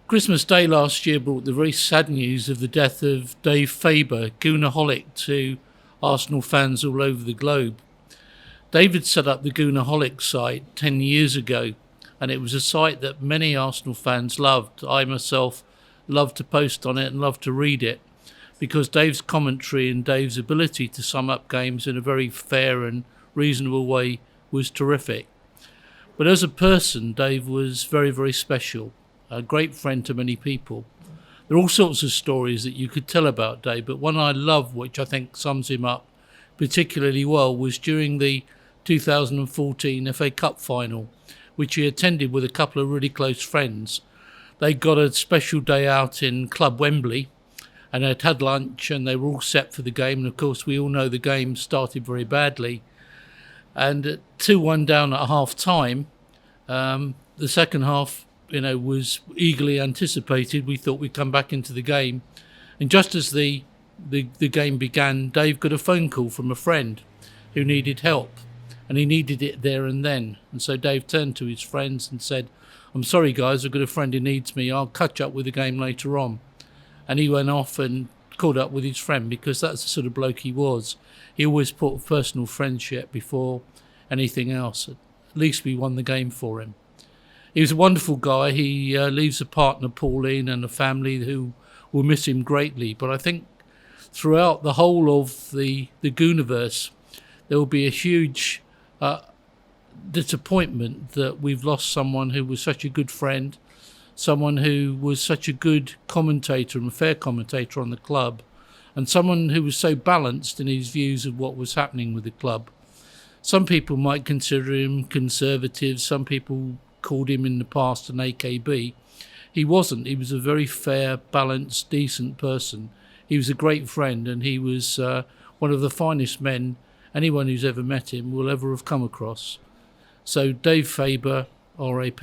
Christmas Day last year brought the very sad news of the death of Dave Faber, Goonerholic, to Arsenal fans all over the globe. David set up the Goonerholic site 10 years ago, and it was a site that many Arsenal fans loved. I myself loved to post on it and loved to read it, because Dave's commentary and Dave's ability to sum up games in a very fair and reasonable way was terrific. But as a person, Dave was very, very special, a great friend to many people. There are all sorts of stories that you could tell about Dave, but one I love, which I think sums him up particularly well, was during the 2014 FA Cup final, which he attended with a couple of really close friends. They got a special day out in Club Wembley, and they'd had lunch and they were all set for the game. And of course, we all know the game started very badly. And at 2-1 down at half time, the second half, was eagerly anticipated. We thought we'd come back into the game. And just as the game began, Dave got a phone call from a friend who needed help. And he needed it there and then. And so Dave turned to his friends and said, "I'm sorry, guys, I've got a friend who needs me. I'll catch up with the game later on." And he went off and caught up with his friend, because that's the sort of bloke he was. He always put personal friendship before anything else. At least we won the game for him. He was a wonderful guy. He leaves a partner, Pauline, and a family who will miss him greatly. But I think throughout the whole of the Gooniverse, there will be a huge disappointment that we've lost someone who was such a good friend, someone who was such a good commentator and fair commentator on the club, and someone who was so balanced in his views of what was happening with the club. Some people might consider him conservative. Some people called him in the past an AKB. He wasn't. He was a very fair, balanced, decent person. He was a great friend, and he was one of the finest men anyone who's ever met him will ever have come across. So Dave Faber, RAP.